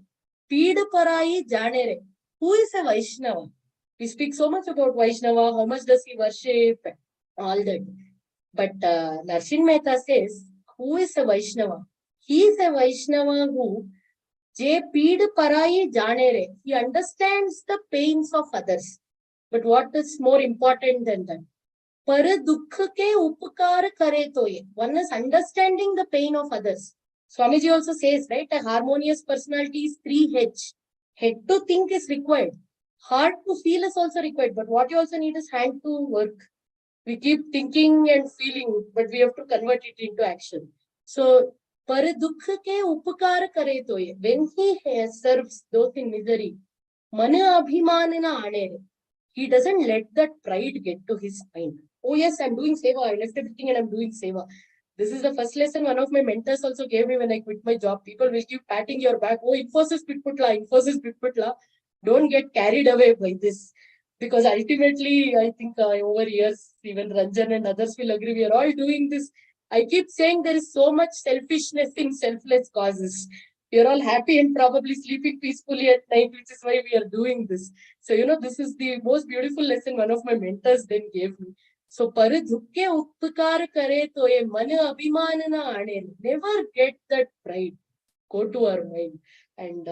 Peed Parai Janere. Who is a Vaishnava? We speak so much about Vaishnava, how much does he worship, all that. But Narsin Mehta says, who is a Vaishnava? He is a Vaishnava who Je peed parayi jane re. He understands the pains of others. But what is more important than that? Par dukh ke upkar kare to ye. One is understanding the pain of others. Swamiji also says, right, a harmonious personality is 3H. Head to think is required. Heart to feel is also required. But what you also need is hand to work. We keep thinking and feeling, but we have to convert it into action. So, par dukh ke upkar kare to ye. When he serves those in misery, mana abhimanana ane. He doesn't let that pride get to his mind. Oh yes, I'm doing Seva. I left everything and I'm doing Seva. This is the first lesson one of my mentors also gave me when I quit my job. People will keep patting your back. Oh, Infosys Pitputla, Infosys Pitputla. Don't get carried away by this. Because ultimately, I think over years, even Ranjan and others will agree, we are all doing this. I keep saying there is so much selfishness in selfless causes. We are all happy and probably sleeping peacefully at night, which is why we are doing this. So, this is the most beautiful lesson one of my mentors then gave me. So, par dhukke upkar kare to ye man abhiman na aane. Never get that pride. Go to our mind. And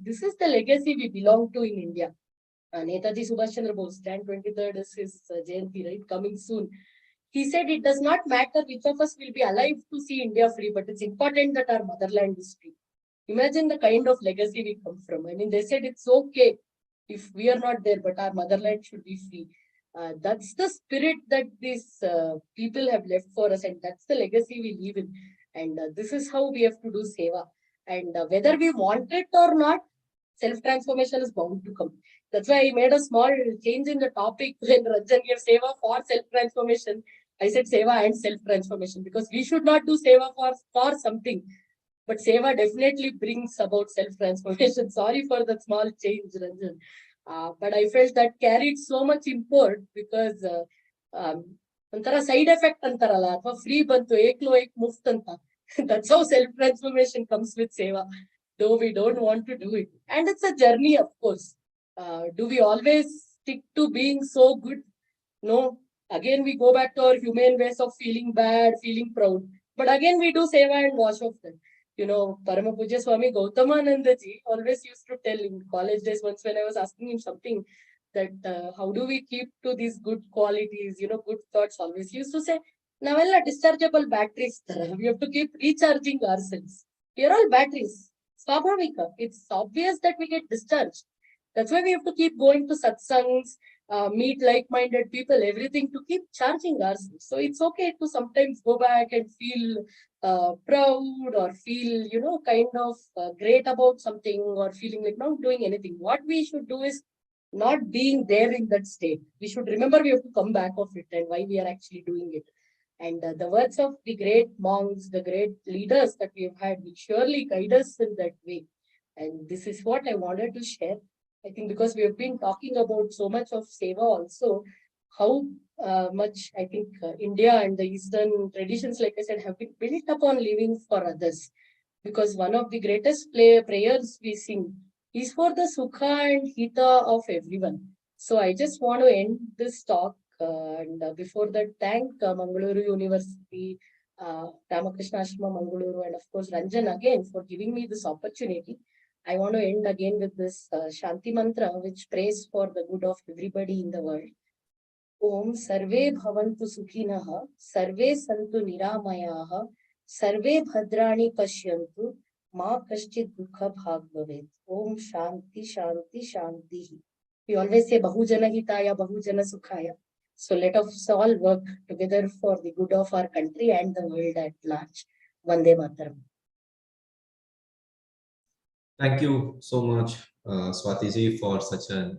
this is the legacy we belong to in India. Netaji Subhash Chandra Bose, Jan 23rd is his Jayanti, right? Coming soon. He said it does not matter which of us will be alive to see India free, but it's important that our motherland is free. Imagine the kind of legacy we come from. I mean, they said it's okay if we are not there, but our motherland should be free. That's the spirit that these people have left for us, and that's the legacy we live in. And this is how we have to do Seva. And whether we want it or not, self-transformation is bound to come. That's why I made a small change in the topic when Ranjan gave Seva for self-transformation. I said Seva and self-transformation because we should not do Seva for something. But Seva definitely brings about self-transformation. Sorry for that small change, Ranjan. But I felt that carried so much import because ಒಂಥರ side effect ಅಂತಾರಲ್ಲ ಅಥವಾ free ಬಂತು ಏಕ್ಲೋ ಏಕ್ ಮುಫ್ತ್ ಅಂತ. That's how self-transformation comes with Seva. Though we don't want to do it. And it's a journey, of course. Do we always stick to being so good? No. Again, we go back to our human ways of feeling bad, feeling proud. But again, we do Seva and wash off them. Parama Puja Swami Gautamananda ji always used to tell in college days once when I was asking him something that how do we keep to these good qualities, good thoughts always. He used to say, Navella dischargeable batteries. We have to keep recharging ourselves. We are all batteries. Swabhavika. It's obvious that we get discharged. That's why we have to keep going to satsangs, meet like-minded people, everything to keep charging ourselves. So it's okay to sometimes go back and feel proud or feel, kind of great about something or feeling like not doing anything. What we should do is not being there in that state. We should remember we have to come back of it and why we are actually doing it. And the words of the great monks, the great leaders that we have had, will surely guide us in that way. And this is what I wanted to share. I think because we have been talking about so much of Seva also, how much I think India and the Eastern traditions, like I said, have been built upon living for others. Because one of the greatest prayers we sing is for the Sukha and Hita of everyone. So I just want to end this talk. And before that, thank Mangalore University, Ramakrishna Ashrama Mangalore, and of course Ranjan again for giving me this opportunity. I want to end again with this Shanti Mantra, which prays for the good of everybody in the world. Om Sarve Bhavantu Sukhinaha, Sarve Santu Niramayaha, Sarve Bhadrani Pashyantu, Ma Kaschit Dukha Bhag Bhavet. Om Shanti Shanti Shanti. We always say Bahujana Hitaya, Bahujana Sukhaya. So let us all work together for the good of our country and the world at large. Vande Mataram. Thank you so much, Swatiji, for such a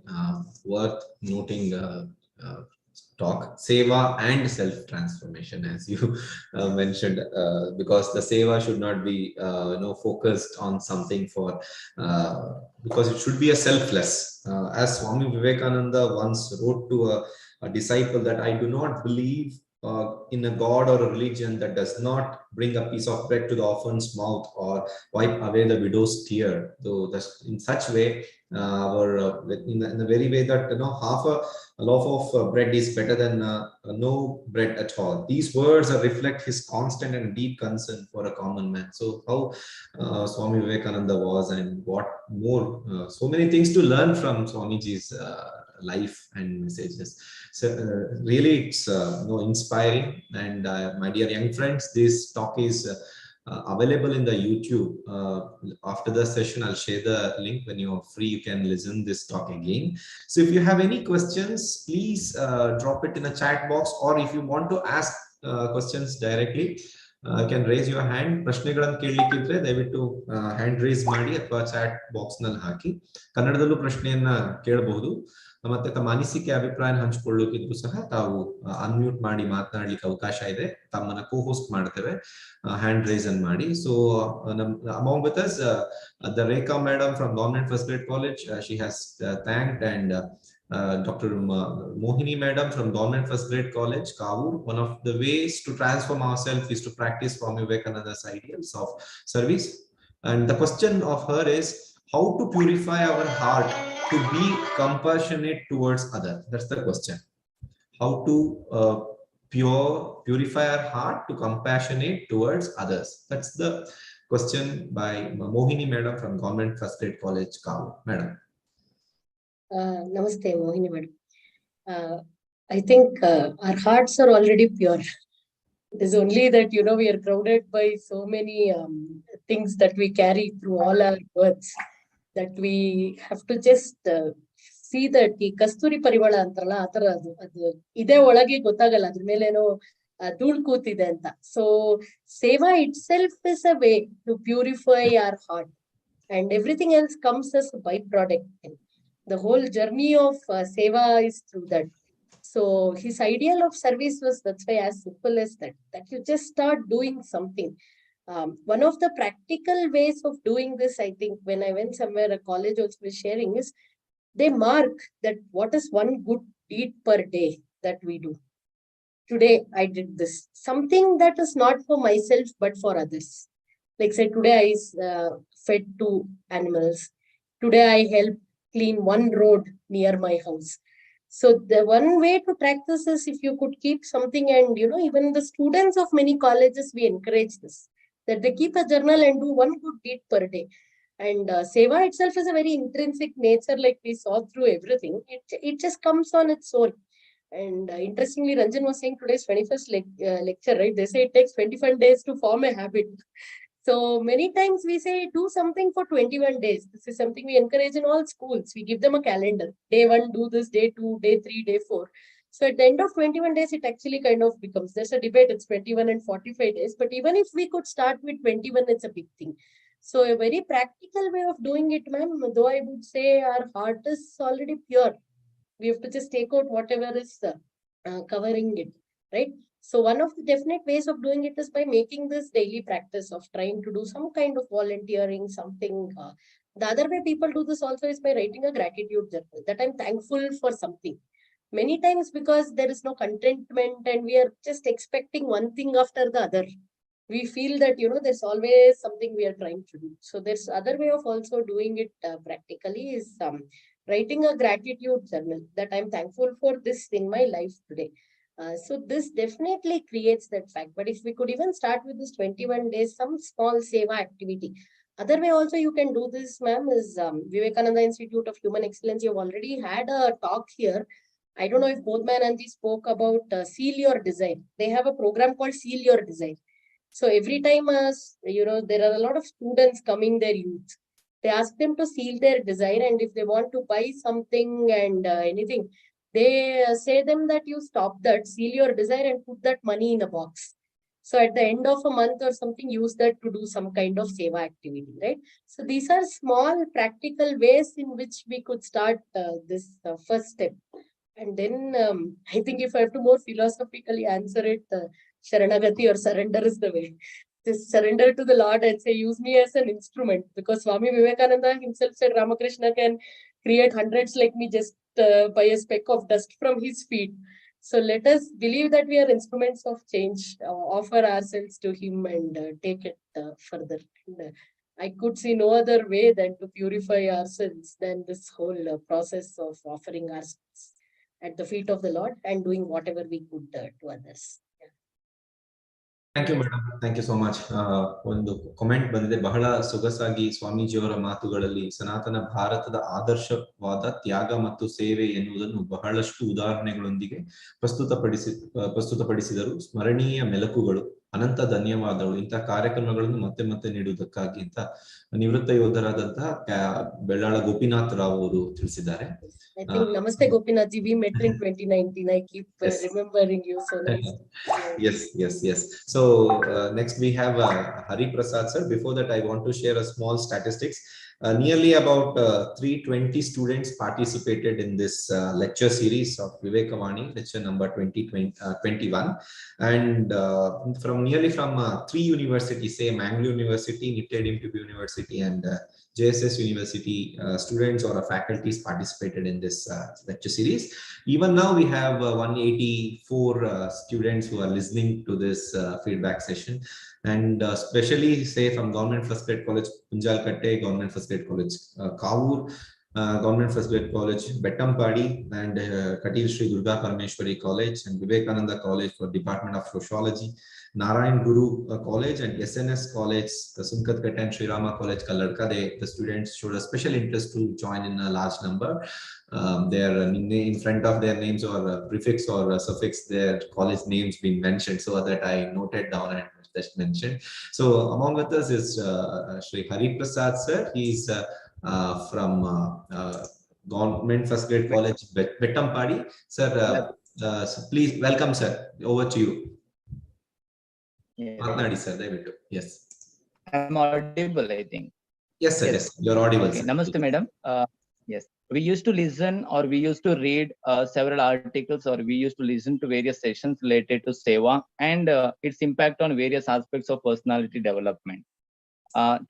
worth noting talk. Seva and self-transformation, as you mentioned, because the Seva should not be focused on something because it should be a selfless. As Swami Vivekananda once wrote to a disciple that I do not believe in a god or a religion that does not bring a piece of bread to the orphan's mouth or wipe away the widow's tear. Though that's in such way, in the very way that half a loaf of bread is better than no bread at all. These words reflect his constant and deep concern for a common man. So how Swami Vivekananda was, and what more, so many things to learn from Swamiji's life and messages. So really, it's inspiring. And my dear young friends, this talk is available in the YouTube. After the session, I'll share the link. When you're free, you can listen this talk again. So if you have any questions, please drop it in the chat box, or if you want to ask questions directly, you can raise your hand. ಪ್ರಶ್ನೆಗಳನ್ನು ಕೇಳಲಿಕ್ಕಿದ್ರೆ ದಯವಿಟ್ಟು hand raise ಮಾಡಿ ಅಥವಾ chat box ನಲ್ಲಿ ಹಾಕಿ. ಕನ್ನಡದಲ್ಲೂ ಪ್ರಶ್ನೆಯನ್ನ ಕೇಳಬಹುದು. ಮತ್ತೆ ತಮ್ಮ ಅನಿಸಿಕೆ ಅಭಿಪ್ರಾಯ ಹಂಚಿಕೊಳ್ಳೋಕಿದ್ರು ಸಹ ತಾವು ಅನ್ಮ್ಯೂಟ್ ಮಾಡಿ ಮಾತನಾಡ್ಲಿಕ್ಕೆ ಅವಕಾಶ ಇದೆ. ತಮ್ಮನ್ನ ಕೋ-ಹೋಸ್ಟ್ ಮಾಡ್ತೇವೆ, ಹ್ಯಾಂಡ್ ರೈಸ್ ಅನ್ನು ಮಾಡಿ. So among with us the Rekha madam from Government First Grade College, she has thanked, and Dr. Mohini madam from Government First Grade College, Kavur. One of the ways to transform ourselves is to practice Swami Vivekananda's ideals of service. And the question of her is how to purify our heart to be compassionate towards others. That's the question. How to purify our heart to compassionate towards others. That's the question by Mohini madam from Government First Grade College, Kavur. Madam. Namaste, Mohini madam. I think our hearts are already pure. It is only that, we are crowded by so many things that we carry through all our words, that we have to just see that ಈ ಕಸ್ತೂರಿ ಪರಿಮಳ ಅಂತಾರಲ್ಲ, ಆ ತರ ಅದು ಇದೇ ಒಳಗೆ ಗೊತ್ತಾಗಲ್ಲ ಅದ್ರ ಮೇಲೇನೋ ಧೂಳ್ ಕೂತಿದೆ ಅಂತ. So seva itself is a way to purify our heart, and everything else comes as a byproduct. The whole journey of Seva is through that. So his ideal of service was, that's why, as simple as that you just start doing something. One of the practical ways of doing this, I think, when I went somewhere, a college also was sharing, is they mark that what is one good deed per day that we do. Today I did this, something that is not for myself but for others. Like, say, today I fed 2 animals. Today I helped clean 1 road near my house. So the one way to track this is if you could keep something, and even the students of many colleges, we encourage this, that they keep a journal and do 1 good deed per day. And Seva itself is a very intrinsic nature, like we saw through everything. It just comes on its own. And interestingly, Ranjan was saying today's 21st lecture, right? They say it takes 21 days to form a habit. So many times we say do something for 21 days. This is something we encourage in all schools. We give them a calendar. Day 1, do this. Day 2, day 3, day 4. So at the end of 21 days, it actually kind of becomes, there's a debate, it's 21 and 45 days. But even if we could start with 21, it's a big thing. So a very practical way of doing it, ma'am, though I would say our heart is already pure. We have to just take out whatever is covering it, right? So one of the definite ways of doing it is by making this daily practice of trying to do some kind of volunteering, something. The other way people do this also is by writing a gratitude journal, that I'm thankful for something. Many times, because there is no contentment and we are just expecting one thing after the other, we feel that, there's always something we are trying to do. So there's other way of also doing it practically is writing a gratitude journal, that I'm thankful for this in my life today. So this definitely creates that fact. But if we could even start with this 21 days, some small Seva activity. Other way also you can do this, ma'am, is Vivekananda Institute of Human Excellence. You've already had a talk here. I don't know if both man and they spoke about Seal Your Design. They have a program called Seal Your Design. So every time, there are a lot of students coming, their youth. They ask them to seal their desire, and if they want to buy something and anything, they say them that you stop that, seal your desire and put that money in a box. So at the end of a month or something, use that to do some kind of Seva activity, right? So these are small practical ways in which we could start this first step. And then I think if I have to more philosophically answer it, Sharanagati or surrender is the way. Just surrender to the Lord and say, use me as an instrument. Because Swami Vivekananda himself said Ramakrishna can create hundreds like me just by a speck of dust from his feet. So let us believe that we are instruments of change, offer ourselves to Him and take it further. And, I could see no other way than to purify our sins than this whole process of offering ourselves at the feet of the Lord and doing whatever we could to others. Thank you madam, thank you so much. ಒಂದು comment ಬಂದಿದೆ, ಬಹಳ ಸೊಗಸಾಗಿ ಸ್ವಾಮೀಜಿಯವರ ಮಾತುಗಳಲ್ಲಿ ಸನಾತನ ಭಾರತದ ಆದರ್ಶವಾದ ತ್ಯಾಗ ಮತ್ತು ಸೇವೆ ಎನ್ನುವುದನ್ನು ಬಹಳಷ್ಟು ಉದಾಹರಣೆಗಳೊಂದಿಗೆ ಪ್ರಸ್ತುತಪಡಿಸಿದರು. ಸ್ಮರಣೀಯ ಮೆಲಕುಗಳು, ಅನಂತ ಧನ್ಯವಾದಗಳು ಇಂತಹ ಕಾರ್ಯಕ್ರಮಗಳನ್ನು ಮತ್ತೆ ಮತ್ತೆ ನೀಡುವುದಕ್ಕಾಗಿ ಅಂತ ನಿವೃತ್ತ ಯೋಧರಾದಂತಹ ಬೆಳ್ಳಾಳ ಗೋಪಿನಾಥ್ ರಾವ್ ಅವರು ತಿಳಿಸಿದ್ದಾರೆ. I think Namaste Gopinath ji, we met in 2019. I keep remembering you so nice. Yes. So next we have Hari Prasad sir. Before that, I want to share a small statistics. Nearly about 320 students participated in this lecture series of Viveka Vani, lecture number 2021, and from 3 universities, say Mangalore University, Nittaya Interview University, and JSS University students or faculties participated in this lecture series. Even now we have 184 students who are listening to this feedback session, and especially say from Government First Grade College Punjalkatte, Government First Grade College Kavur, Government First Grade College Bettampadi, and Katil Sri Durga Parameshwari College, and Vivekananda College for Department of Sociology, Narayan Guru College, and SNS College, the Sunkat Katta and Sri Rama College Kaladka. The students showed a special interest to join in a large number. Their in front of their names or prefix or suffix, their college names being mentioned, so that I noted down and just mentioned. So among with us is Shri Hari Prasad sir. He's from Government First Grade College Bettampadi. Sir, so please welcome sir. Over to you. Yes. I'm audible, I think. Yes, sir. Yes, you're audible. Okay. Namaste, madam. Yes, we used to listen or we used to read several articles, or we used to listen to various sessions related to Seva and its impact on various aspects of personality development.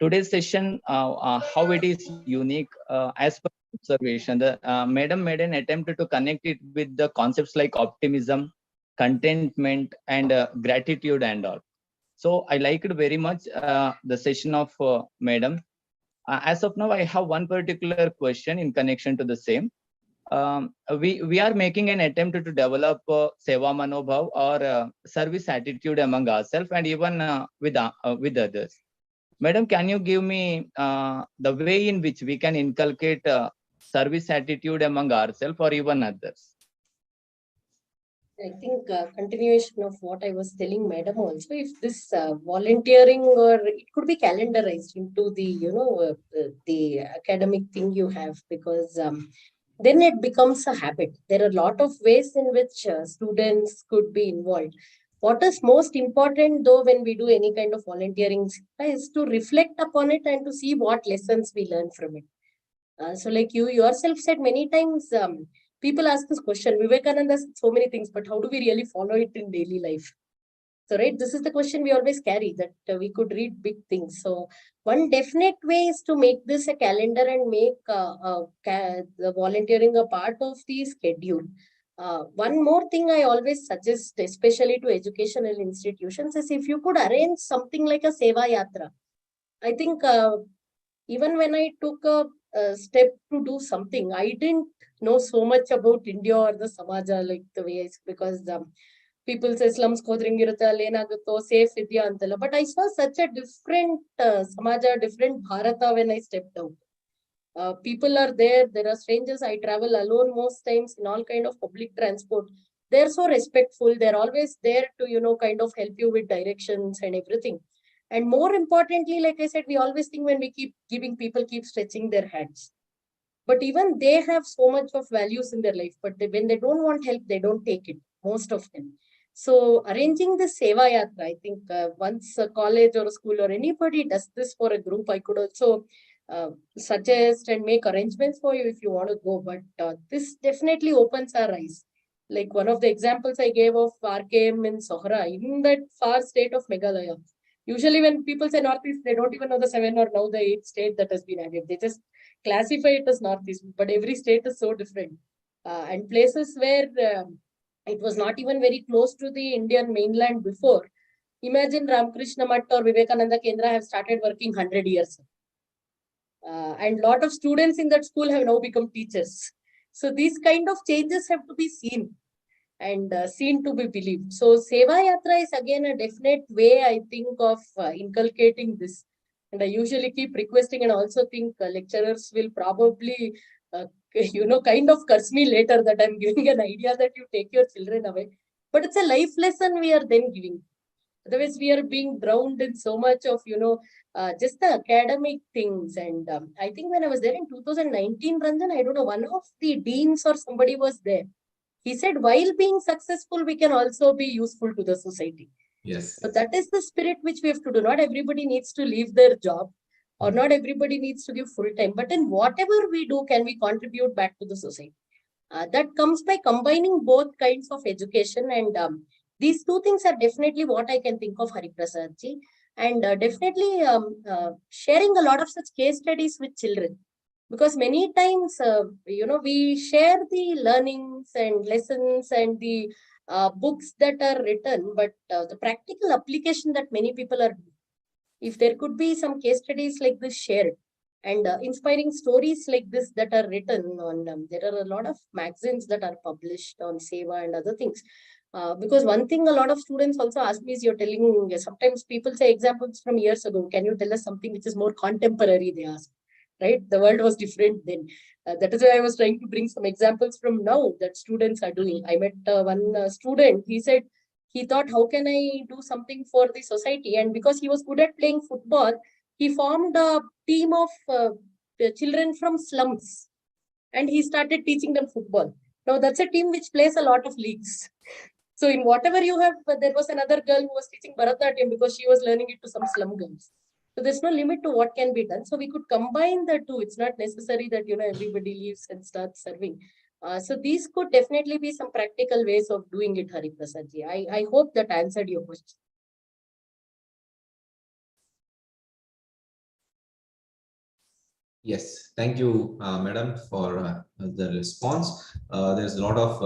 Today's session, how it is unique as per observation. The madam made an attempt to connect it with the concepts like optimism, contentment, and gratitude and all. So I liked very much the session of madam. As of now, I have one particular question in connection to the same. We are making an attempt to develop Seva Manobhav or service attitude among ourselves and even with others. Madam, can you give me the way in which we can inculcate service attitude among ourselves or even others? I think continuation of what I was telling madam also, if this volunteering, or it could be calendarized into the, the academic thing you have, because then it becomes a habit. There are a lot of ways in which students could be involved. What is most important though when we do any kind of volunteering is to reflect upon it and to see what lessons we learn from it. So like you yourself said many times, people ask this question, Vivekananda said so many things, but how do we really follow it in daily life? So, right, this is the question we always carry, that we could read big things. So one definite way is to make this a calendar and make the volunteering a part of the schedule. One more thing I always suggest, especially to educational institutions, is if you could arrange something like a Seva Yatra. I think even when I took a step to do something, I didn't know so much about India or the Samaja, like the way because people say slums kodringirutte allenaguttೋ safe idya antalla, but I saw such a different Samaja, different Bharata when I stepped out. People are there are strangers. I travel alone most times in all kind of public transport. They're so respectful, they're always there to kind of help you with directions and everything. And more importantly, like I said, we always think when we keep giving, people keep stretching their hands. But even they have so much of values in their life, but when they don't want help, they don't take it, most of them. So arranging the Seva Yatra, I think once a college or a school or anybody does this for a group, I could also suggest and make arrangements for you if you want to go. But this definitely opens our eyes. Like one of the examples I gave of RKM in Sohra, in that far state of Meghalaya. Usually when people say Northeast, they don't even know the 7 or now the 8th state that has been added. They just classify it as Northeast, but every state is so different. And places where It was not even very close to the Indian mainland before. Imagine Ramakrishna Math or Vivekananda Kendra have started working 100 years. And lot of students in that school have now become teachers. So these kind of changes have to be seen and seen to be believed. So Seva Yatra is again a definite way, I think, of inculcating this. And I usually keep requesting and also think lecturers will probably, kind of curse me later that I'm giving an idea that you take your children away. But it's a life lesson we are then giving. Otherwise, we are being drowned in so much of, just the academic things. And I think when I was there in 2019, Ranjan, I don't know, one of the deans or somebody was there. He said, while being successful, we can also be useful to the society. Yes. So that is the spirit which we have to do. Not everybody needs to leave their job or not everybody needs to give full time. But in whatever we do, can we contribute back to the society? That comes by combining both kinds of education. And these two things are definitely what I can think of, Hariprasad ji. And definitely sharing a lot of such case studies with children. Because many times, we share the learnings and lessons and the books that are written, but the practical application that many people are doing. If there could be some case studies like this shared and inspiring stories like this that are written on, there are a lot of magazines that are published on Seva and other things. Because one thing a lot of students also ask me is, you're telling, sometimes people say examples from years ago. Can you tell us something which is more contemporary? They ask. Right? The world was different then. That is why I was trying to bring some examples from now that students are doing. I met one student. He said, he thought, how can I do something for the society? And because he was good at playing football, he formed a team of children from slums. And he started teaching them football. Now, that's a team which plays a lot of leagues. So in whatever you have, there was another girl who was teaching Bharatanatyam because she was learning it to some slum girls. So there's no limit to what can be done. So we could combine the two. It's not necessary that, everybody leaves and starts serving. So these could definitely be some practical ways of doing it, Hariprasad ji. I hope that answered your question. Yes, thank you, madam, for the response. There's a lot of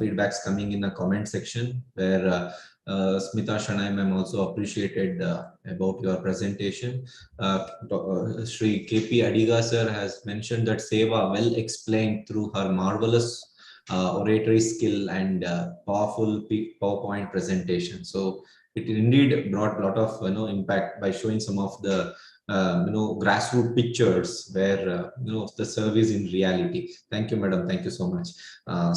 feedbacks coming in the comment section where Smita Shanai ma'am also appreciated about your presentation. Shri KP Adiga sir has mentioned that Seva well explained through her marvelous oratory skill and powerful PowerPoint presentation. So it indeed brought a lot of impact by showing some of the grassroots pictures where the service in reality. Thank you, madam. Thank you so much.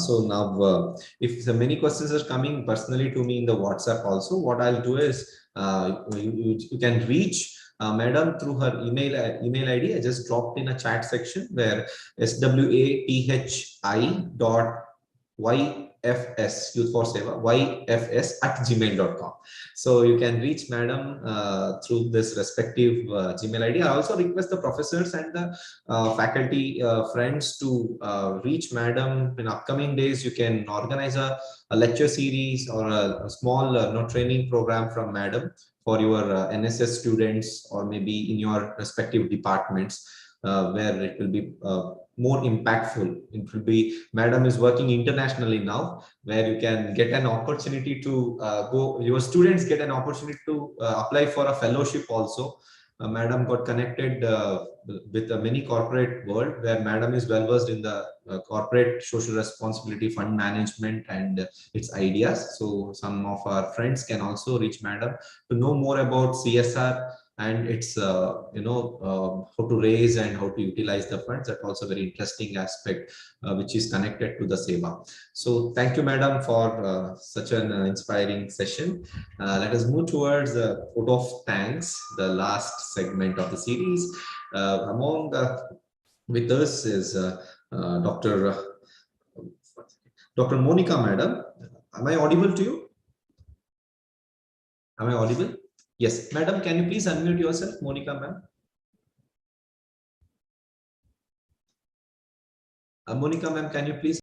So now, if many questions are coming personally to me in the WhatsApp also, what I'll do is you can reach madam through her email ID. I just dropped in a chat section where swathi.yfs, youth for seva, yfs@gmail.com. So you can reach madam through this respective Gmail ID. I also request the professors and the faculty friends to reach madam in upcoming days. You can organize a lecture series or a small training program from madam for your NSS students or maybe in your respective departments where it will be more impactful. It will be, madam is working internationally now, where you can get an opportunity to your students get an opportunity to apply for a fellowship also. Madam got connected with a many corporate world where madam is well versed in the corporate social responsibility, fund management and its ideas. So some of our friends can also reach madam to know more about CSR and it's how to raise and how to utilize the funds. That's also very interesting aspect which is connected to the Seva. So thank you, madam, for such an inspiring session. Let us move towards the vote of thanks, the last segment of the series. With us is Dr. Monica, madam. Am I audible to you? Am I audible? Yes, madam, can you please unmute yourself, Monica, ma'am? Monica, ma'am, can you please